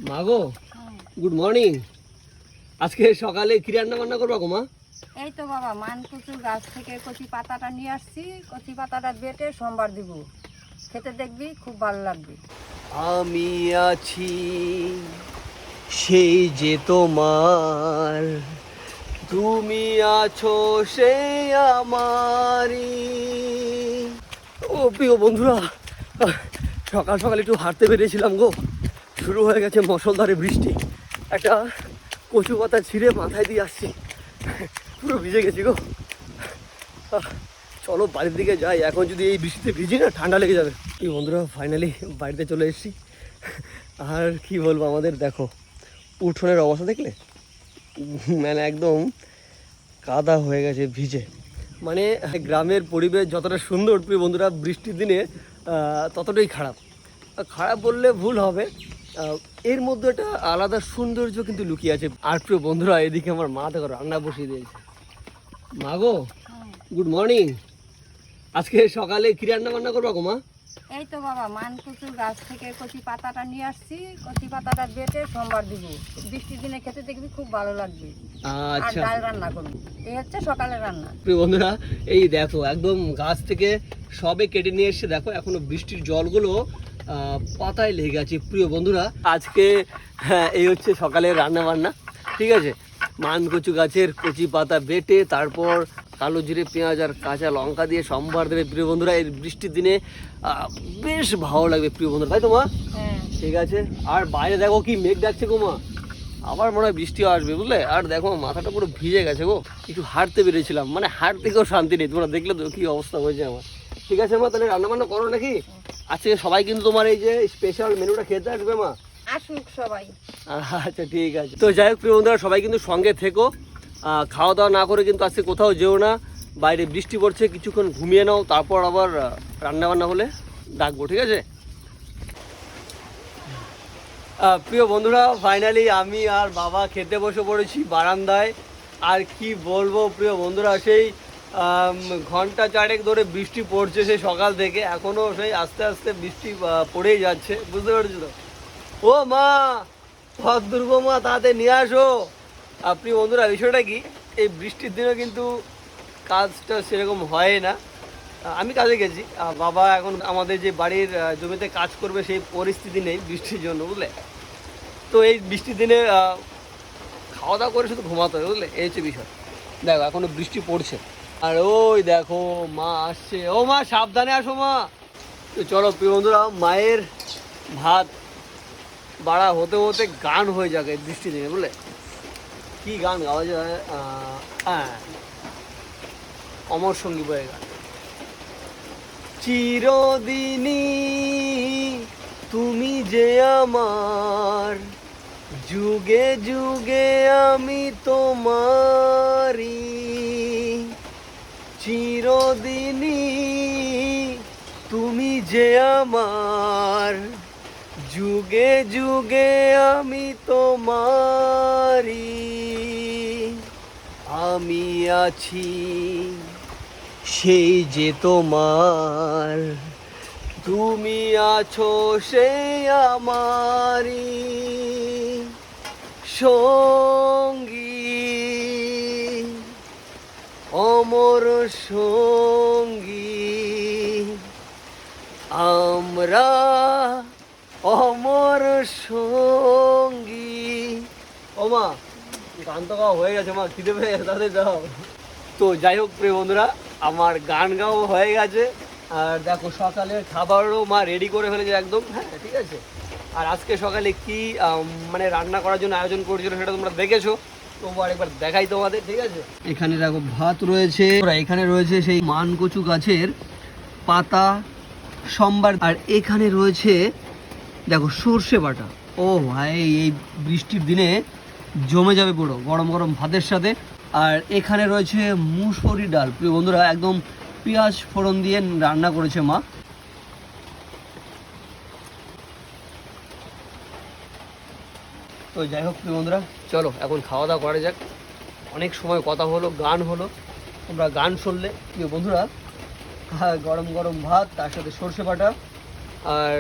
মাগো, good morning. আজকে সকালে কি রান্না বান্না করবা গো মা? এই তো বাবা, মানকুচুর গাছ থেকে কচি পাতাটা নিয়ে আসছি। কচি পাতাটা বেটে সোমবার দিব, খেতে দেখবি খুব ভালো লাগবে। আমি আছি সেই যে তোমার, তুমি আছো সেই আমারই। ও প্রিয় বন্ধুরা, সকাল সকাল একটু হাঁটতে বেরিয়েছিলাম গো, শুরু হয়ে গেছে মুষলধারে বৃষ্টি। একটা কচু পাতা ছিঁড়ে মাথায় দিয়ে আসছি, পুরো ভিজে গেছি গো। চলো বাড়ির দিকে যাই, এখন যদি এই বৃষ্টিতে ভিজি না ঠান্ডা লেগে যাবে। কি বন্ধুরা, ফাইনালি বাড়িতে চলে এসেছি। আর কি বলবো, আমাদের দেখো উঠোনের অবস্থা দেখলে, মানে একদম কাদা হয়ে গেছে ভিজে। মানে গ্রামের পরিবেশ যতটা সুন্দর প্রিয় বন্ধুরা, বৃষ্টির দিনে ততটাই খারাপ। খারাপ বললে ভুল হবে, এর মধ্যে একটা আলাদা সৌন্দর্য কিন্তু লুকিয়ে আছে। আর প্রিয় বন্ধুরা, এদিকে আমার মা দেখো রান্না বসিয়ে দিয়েছে। মা গো, গুড মর্নিং। আজকে সকালে কি রান্না বান্না করবা গো মা? এই তো বাবা, মানকুচুর গাছ থেকে কচি পাতাটা নিয়ে আসছি। কচি পাতাটা বেটে সোমবার দিব, বৃষ্টির দিনে খেতে দেখবি খুব ভালো লাগবে। আর আচ্ছা, ডাল রান্না করবি, এই হচ্ছে সকালের রান্না। প্রিয় বন্ধুরা, এই দেখো একদম গাছ থেকে সবে কেটে নিয়ে এসছে, দেখো এখনো বৃষ্টির জলগুলো পাতায় লেগে গেছে। প্রিয় বন্ধুরা, আজকে এই হচ্ছে সকালের রান্না বান্না, ঠিক আছে। মানকচু গাছের কচি পাতা বেটে তারপর কালো জিরে পেঁয়াজ আর কাঁচা লঙ্কা দিয়ে সম্ভার দেবে প্রিয় বন্ধুরা। এই বৃষ্টির দিনে বেশ ভালো লাগবে প্রিয় বন্ধুরা, তাই তো মা? হ্যাঁ, ঠিক আছে। আর বাইরে দেখো কি মেঘ ডাকছে গো মা, আবার মনে হয় বৃষ্টি আসবে বুঝলে। আর দেখো মাথাটা পুরো ভিজে গেছে গো, একটু হাঁটতে বেরিয়েছিলাম, মানে হাঁটতে থেকেও শান্তি নেই, তোমরা দেখলে তো কি অবস্থা হয়েছে আমার। ঠিক আছে মা, তাহলে রান্না বান্না করো নাকি? আজকে সবাই কিন্তু তোমার এই যে স্পেশাল মেনুটা খেতে আসবে মা। আসুক সবাই। আচ্ছা ঠিক আছে। তো যাই হোক প্রিয় বন্ধুরা, সবাই কিন্তু সঙ্গে থেকো, খাওয়া দাওয়া না করে কিন্তু আজকে কোথাও যেও না। বাইরে বৃষ্টি পড়ছে, কিছুক্ষণ ঘুমিয়ে নাও, তারপর আবার রান্না বান্না হলে ডাকবো, ঠিক আছে। প্রিয় বন্ধুরা, ফাইনালি আমি আর বাবা খেতে বসে পড়েছি বারান্দায়। আর কি বলবো প্রিয় বন্ধুরা, সেই ঘন্টা চারেক ধরে বৃষ্টি পড়ছে সেই সকাল থেকে, এখনও সেই আস্তে আস্তে বৃষ্টি পড়েই যাচ্ছে, বুঝতে পারছো তো। ও মা, ভগ দুর্গো মা, তাতে নিয়ে আসো। প্রিয় বন্ধুরা, বিষয়টা কি, এই বৃষ্টির দিনে কিন্তু কাজটা সেরকম হয় না। আমি কাজে গেছি, বাবা এখন আমাদের যে বাড়ির জমিতে কাজ করবে সেই পরিস্থিতি নেই বৃষ্টির জন্য, বুঝলে। তো এই বৃষ্টির দিনে খাওয়া দাওয়া করে শুধু ঘুমাতে হবে, বুঝলে, এই হচ্ছে বিষয়। দেখো এখনো বৃষ্টি পড়ছে, আর ওই দেখো মা আসছে। ও মা, সাবধানে আসো মা। তো চলো প্রিয় বন্ধুরা, মায়ের ভাত বাড়া হতে হতে গান হয়ে যাবে এই বৃষ্টির দিনে, বুঝলে। কি গান গাওয়া যায়? হ্যাঁ, অমর সঙ্গী বয়ে গান। চিরদিনই তুমি যে আমার, যুগে যুগে আমি তোমারি। চিরদিনই তুমি যে আমার, যুগে যুগে আমি তোমারি। আমি আছি সেই যে তোমার, তুমি আছো সেই আমারই সঙ্গী, অমর সঙ্গী। আমরা অমর সঙ্গী। ও মা, গান তো গাওয়া হয়ে গেছে মা, খিদে পেয়ে গেছে, তাদের যাও। তো যাই হোক প্রিয় বন্ধুরা, আমার গান গাওয়া হয়ে গেছে। আর দেখো সকালের খাবারও মা রেডি করে ফেলেছে একদম, হ্যাঁ ঠিক আছে। আর আজকে সকালে কি মানে রান্না করার জন্য আয়োজন করেছিল সেটা তোমরা দেখেছো, তবু আরেকবার দেখাই তোমাদের, ঠিক আছে। এখানে দেখো ভাত রয়েছে, এখানে রয়েছে সেই মানকচু গাছের পাতা সম্বার, আর এখানে রয়েছে দেখো সর্ষে বাটা। ও ভাই, এই বৃষ্টির দিনে জমে যাবে পুরো গরম গরম ভাতের সাথে। আর এখানে রয়েছে মুসুরি ডাল, প্রিয় বন্ধুরা, একদম পেঁয়াজ ফোড়ন দিয়ে রান্না করেছে মা। তো যাই হোক প্রিয় বন্ধুরা, চলো এখন খাওয়া দাওয়া করা যাক। অনেক সময় কথা হলো, গান হলো, তোমরা গান শুনলে প্রিয় বন্ধুরা। গরম গরম ভাত, তার সাথে সর্ষে বাটা, আর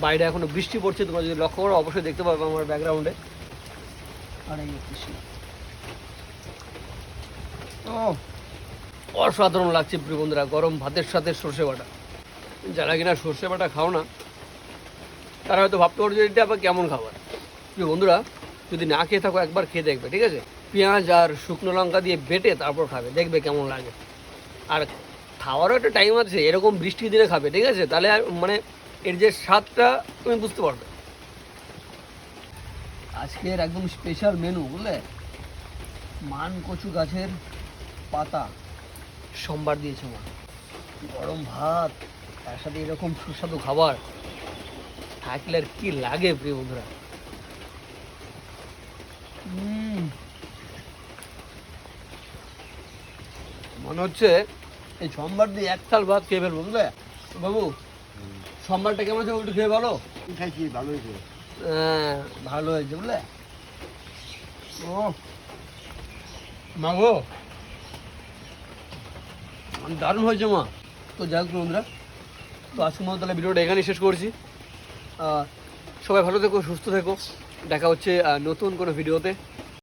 বাইরে এখনো বৃষ্টি পড়ছে, তোমরা যদি লক্ষ্য করো অবশ্যই দেখতে পাবে আমার ব্যাকগ্রাউন্ডে। আর এই কৃষি ও অসাধারণ লাগছে প্রিয় বন্ধুরা, গরম ভাতের সাথে সর্ষে বাটা। যারা কিনা সর্ষে বাটা খাও না তারা হয়তো ভাবতে পারো যে এটা আবার কেমন খাবার। প্রিয় বন্ধুরা, যদি না খেয়ে থাকো একবার খেয়ে দেখবে, ঠিক আছে? পেঁয়াজ আর শুকনো লঙ্কা দিয়ে বেটে তারপর খাবে, দেখবে কেমন লাগে। আর খাওয়ারও একটা টাইম আছে, এরকম বৃষ্টির দিনে খাবে, ঠিক আছে? তাহলে আর মানে এর যে স্বাদটা তুমি বুঝতে পারবে। আজকের একদম স্পেশাল মেনু, বুঝলে, মান কচু গাছের পাতা সম্বার দিয়েছে মা, গরম ভাত, তার সাথে এরকম সুস্বাদু খাবার থাকলে আর কি লাগে প্রিয় বন্ধুরা। মনে হচ্ছে এই সোমবার দিয়ে এক থাল ভাত খেয়ে ফেলবো, বুঝলে বাবু? সোমবারটা কেমন আছে একটু খেয়ে ভালো খাইছি, ভালো হয়েছে। হ্যাঁ ভালো হয়েছে, বুঝলে? ও মা গো, দারুণ হয়েছে মা। তো যাই হোক বন্ধুরা, তো আজকের মতো তাহলে ভিডিওটা এখানেই শেষ করছি। সবাই ভালো থেকো, সুস্থ থেকো, দেখা হচ্ছে নতুন কোনো ভিডিওতে।